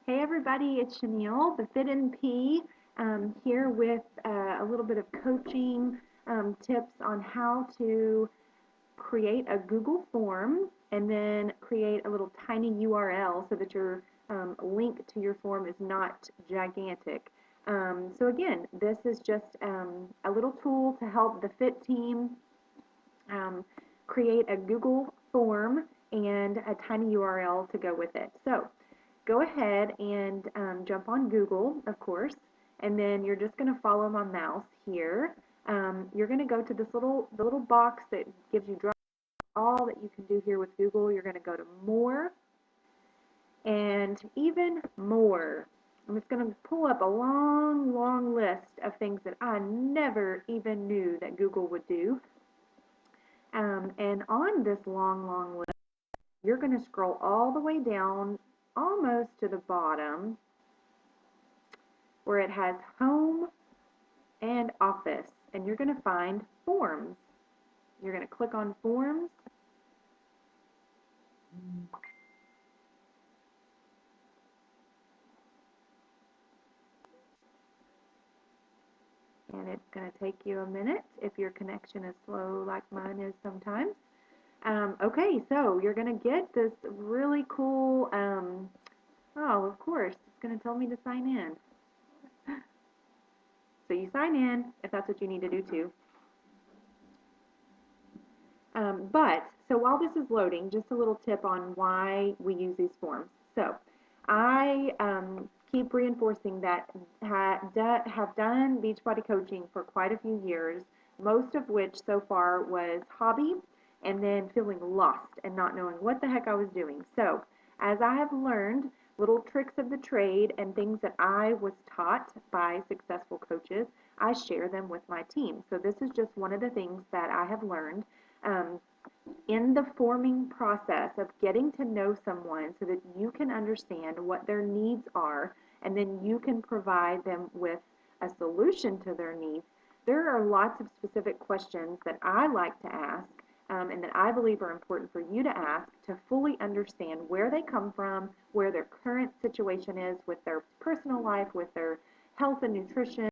Hey everybody, it's Chanel, the Fit NP, here with a little bit of coaching tips on how to create a Google form and then create a little tiny URL so that your link to your form is not gigantic. So again, this is just a little tool to help the Fit team um, create a Google form and a tiny URL to go with it. So go ahead and jump on Google, of course, and then you're just going to follow my mouse here. You're going to go to the little box that gives you all that you can do here with Google. You're going to go to More and Even More. I'm just going to pull up a long, long list of things that I never even knew that Google would do. And on this long, long list, you're going to scroll all the way down almost to the bottom where it has Home and Office, and you're going to find Forms. You're going to click on Forms, and it's going to take you a minute if your connection is slow like mine is sometimes. Okay, so you're going to get this really cool, oh, of course, it's going to tell me to sign in. So you sign in if that's what you need to do too. So while this is loading, just a little tip on why we use these forms. So I keep reinforcing that have done Beachbody coaching for quite a few years, most of which so far was hobby and then feeling lost and not knowing what the heck I was doing. So as I have learned little tricks of the trade and things that I was taught by successful coaches, I share them with my team. So this is just one of the things that I have learned um, in the forming process of getting to know someone so that you can understand what their needs are and then you can provide them with a solution to their needs. There are lots of specific questions that I like to ask and that I believe are important for you to ask to fully understand where they come from, where their current situation is with their personal life, with their health and nutrition,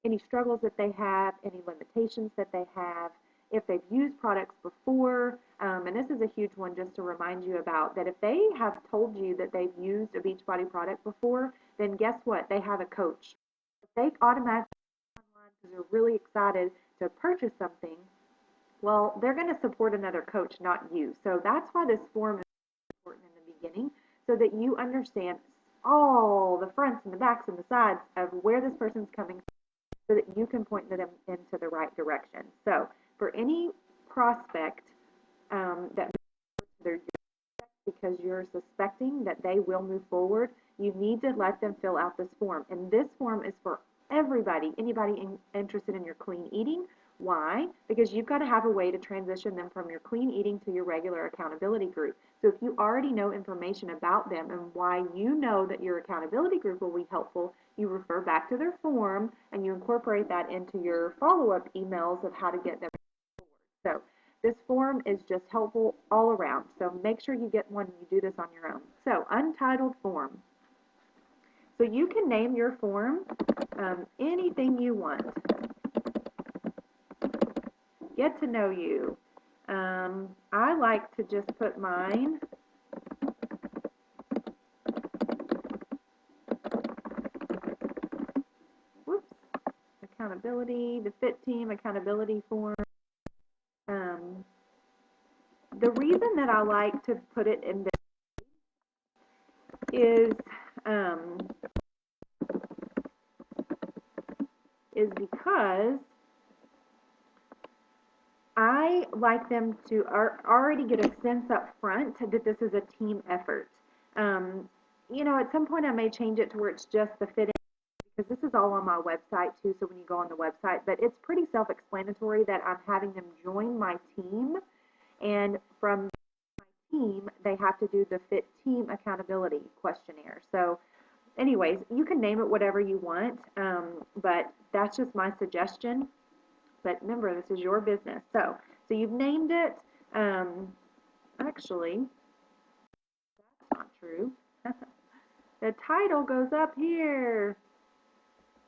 any struggles that they have, any limitations that they have, if they've used products before. And this is a huge one just to remind you about that if they have told you that they've used a Beachbody product before, then guess what? They have a coach. If they automatically online because they're really excited to purchase something, well, they're going to support another coach, not you. So that's why this form is important in the beginning so that you understand all the fronts and the backs and the sides of where this person's coming from so that you can point them into the right direction. So for any prospect that they're because you're suspecting that they will move forward, you need to let them fill out this form. And this form is for everybody, anybody interested in your clean eating. Why? Because you've got to have a way to transition them from your clean eating to your regular accountability group. So if you already know information about them and why you know that your accountability group will be helpful, you refer back to their form and you incorporate that into your follow-up emails of how to get them forward. So this form is just helpful all around. So make sure you get one and you do this on your own. So untitled form. So you can name your form anything you want. Get to know you. I like to just put mine accountability, the Fit Team accountability form. Um, the reason that I like to put it in this is because I like them to already get a sense up front that this is a team effort. At some point I may change it to where it's just the Fit because this is all on my website too, so when you go on the website, but it's pretty self-explanatory that I'm having them join my team, and from my team, they have to do the Fit Team Accountability Questionnaire. So anyways, you can name it whatever you want, but that's just my suggestion. But remember, this is your business. So you've named it. Actually, that's not true. The title goes up here.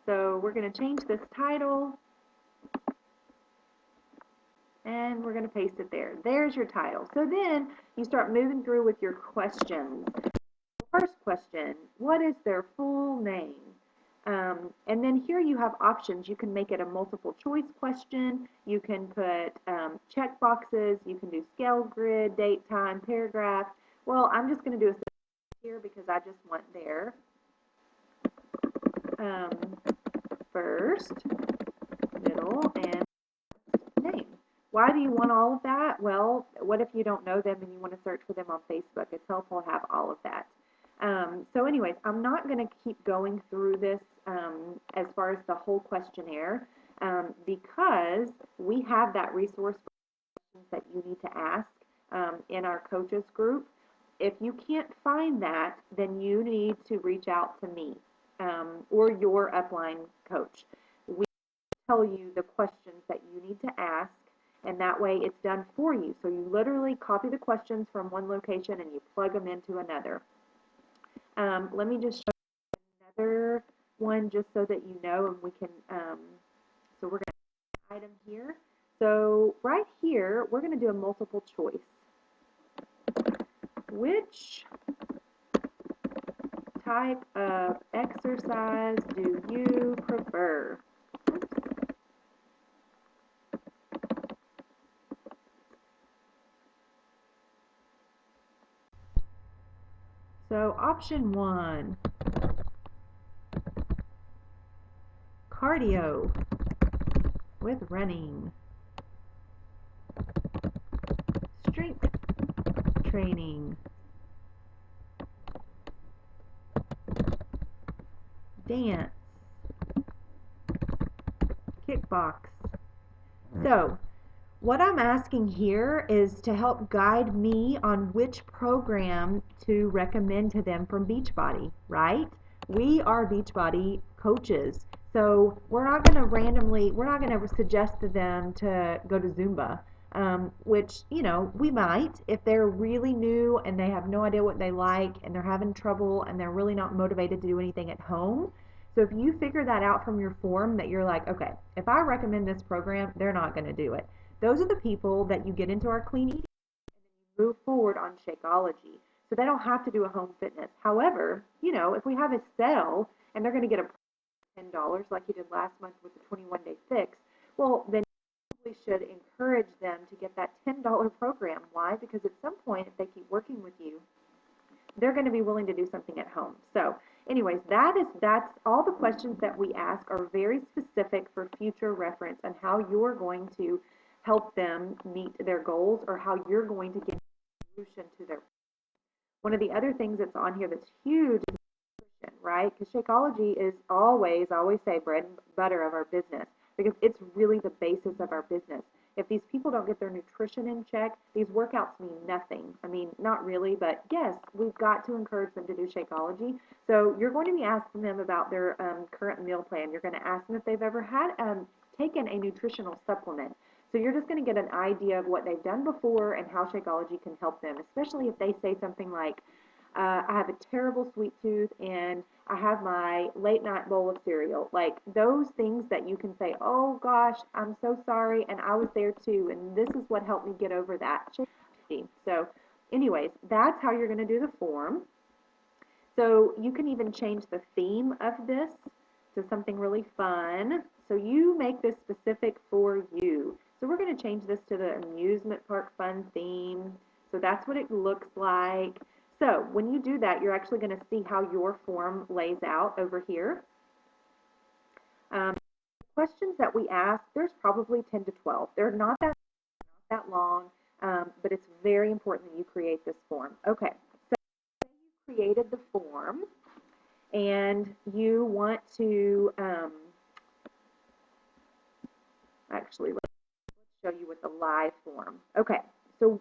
So we're going to change this title and we're going to paste it there. There's your title. So then you start moving through with your questions. First question, what is their full name? And then here you have options. You can make it a multiple choice question. You can put check boxes. You can do scale grid, date, time, paragraph. Well, I'm just going to do a here because I just want their first, middle, and name. Why do you want all of that? Well, what if you don't know them and you want to search for them on Facebook? It's helpful to have all of that. So anyways, I'm not going to keep going through this as far as the whole questionnaire because we have that resource for questions that you need to ask in our coaches group. If you can't find that, then you need to reach out to me or your upline coach. We tell you the questions that you need to ask, and that way it's done for you. So you literally copy the questions from one location and you plug them into another. Let me just show you another one just so that you know, and we can, so we're going to item here. So right here, we're going to do a multiple choice. Which type of exercise do you prefer? Oops. So option 1, cardio with running, strength training, dance, kickbox. So what I'm asking here is to help guide me on which program to recommend to them from Beachbody, right? We are Beachbody coaches, so we're not going to suggest to them to go to Zumba, which, you know, we might if they're really new and they have no idea what they like and they're having trouble and they're really not motivated to do anything at home. So if you figure that out from your form that you're like, okay, if I recommend this program, they're not going to do it. Those are the people that you get into our clean eating and then you move forward on Shakeology. So they don't have to do a home fitness. However, you know, if we have a sale and they're going to get a $10 like you did last month with the 21-day fix, well, then we should encourage them to get that $10 program. Why? Because at some point, if they keep working with you, they're going to be willing to do something at home. So anyways, that's all the questions that we ask are very specific for future reference on how you're going to help them meet their goals or how you're going to get a solution to their. One of the other things that's on here that's huge is nutrition, right? Because Shakeology is always, I always say, bread and butter of our business because it's really the basis of our business. If these people don't get their nutrition in check, these workouts mean nothing. I mean, not really, but yes, we've got to encourage them to do Shakeology. So you're going to be asking them about their current meal plan. You're going to ask them if they've ever had taken a nutritional supplement. So you're just going to get an idea of what they've done before and how Shakeology can help them, especially if they say something like, I have a terrible sweet tooth and I have my late night bowl of cereal. Like those things that you can say, oh gosh, I'm so sorry, and I was there too, and this is what helped me get over that. So, anyways, that's how you're going to do the form. So you can even change the theme of this to something really fun. So you make this specific for you. So we're going to change this to the amusement park fun theme. So that's what it looks like. So when you do that, you're actually going to see how your form lays out over here. Questions that we ask, there's probably 10 to 12. They're not that long, but it's very important that you create this form. Okay, so you created the form and you want to, actually, let's show you with the live form. Okay, so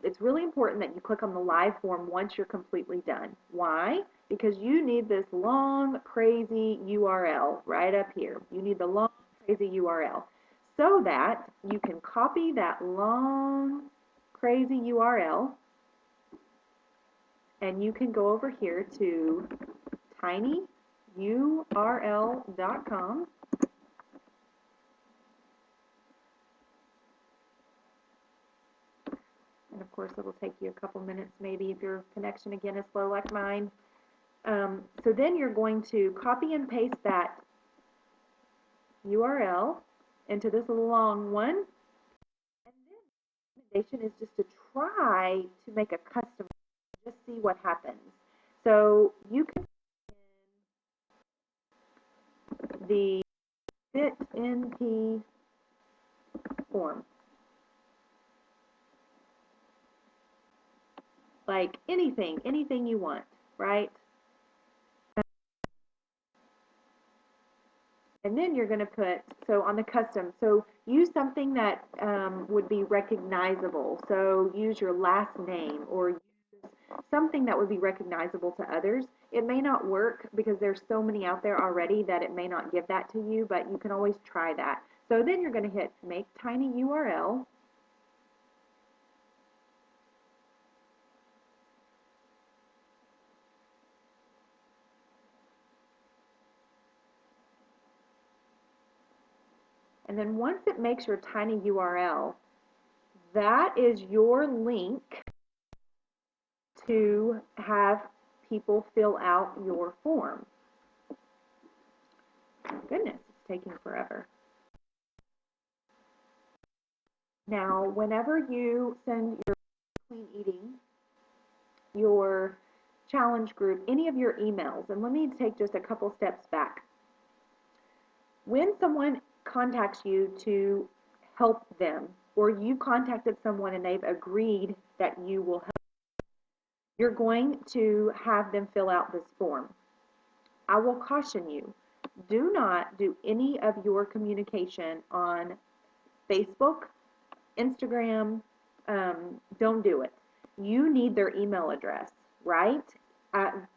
it's really important that you click on the live form once you're completely done. Why? Because you need this long, crazy URL right up here. You need the long, crazy URL so that you can copy that long, crazy URL and you can go over here to tinyurl.com. And of course, it'll take you a couple minutes maybe if your connection again is slow like mine. So then you're going to copy and paste that URL into this long one. And then the recommendation is just to try to make a custom, just see what happens. So you can put in the FitNP form. Like anything you want, right? And then you're going to put, so on the custom, so use something that would be recognizable. So use your last name or use something that would be recognizable to others. It may not work because there's so many out there already that it may not give that to you, but you can always try that. So then you're going to hit Make Tiny URL. And then once it makes your tiny URL, that is your link to have people fill out your form. Goodness, it's taking forever. Now, whenever you send your clean eating, your challenge group, any of your emails, and let me take just a couple steps back. When someone contacts you to help them, or you contacted someone and they've agreed that you will help, you're going to have them fill out this form. I will caution you, do not do any of your communication on Facebook, Instagram, don't do it. You need their email address, right?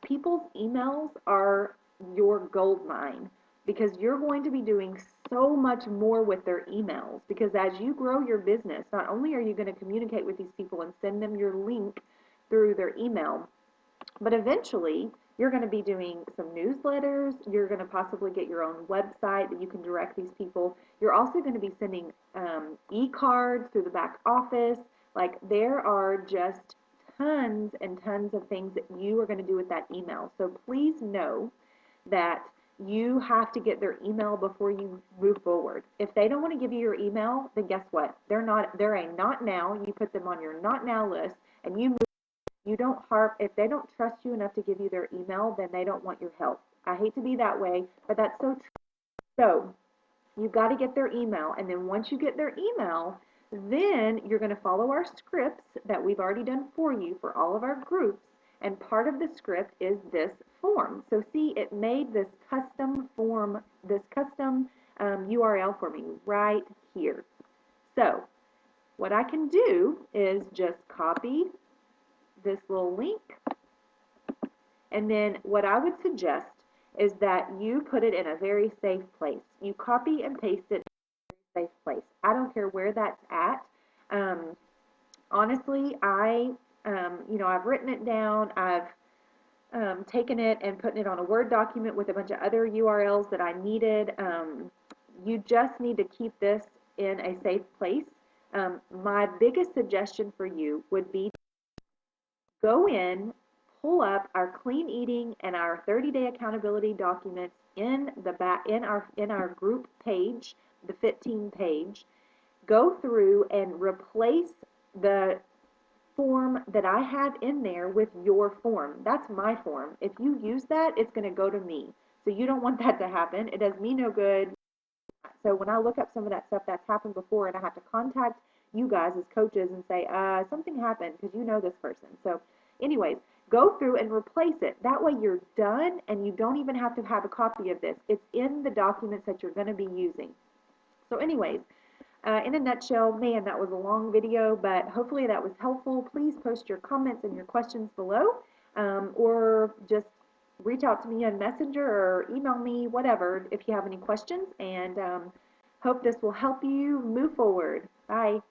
People's emails are your gold mine because you're going to be doing so much more with their emails, because as you grow your business, not only are you going to communicate with these people and send them your link through their email, but eventually you're going to be doing some newsletters. You're going to possibly get your own website that you can direct these people. You're also going to be sending e-cards through the back office. Like, there are just tons and tons of things that you are going to do with that email. So please know that you have to get their email before you move forward. If they don't want to give you your email, then guess what? They're a not now. You put them on your not now list, and you don't harp. If they don't trust you enough to give you their email, then they don't want your help. I hate to be that way, but that's so true. So you've got to get their email, and then once you get their email, then you're going to follow our scripts that we've already done for you for all of our groups, and part of the script is this form. So see, it made this custom form, this custom URL for me right here. So what I can do is just copy this little link, and then what I would suggest is that you put it in a very safe place. You copy and paste it in a very safe place. I don't care where that's at. Honestly, I've written it down. I've taken it and putting it on a Word document with a bunch of other URLs that I needed. You just need to keep this in a safe place. My biggest suggestion for you would be go in, pull up our clean eating and our 30-day accountability documents in our group page, the Fit Team page. Go through and replace the form that I have in there with your form. That's my form. If you use that, it's going to go to me. So you don't want that to happen. It does me no good. So when I look up some of that stuff that's happened before and I have to contact you guys as coaches and say, something happened because you know this person. So anyways, go through and replace it. That way you're done and you don't even have to have a copy of this. It's in the documents that you're going to be using. So anyways, in a nutshell, man, that was a long video, but hopefully that was helpful. Please post your comments and your questions below, or just reach out to me on Messenger or email me, whatever, if you have any questions, and hope this will help you move forward. Bye.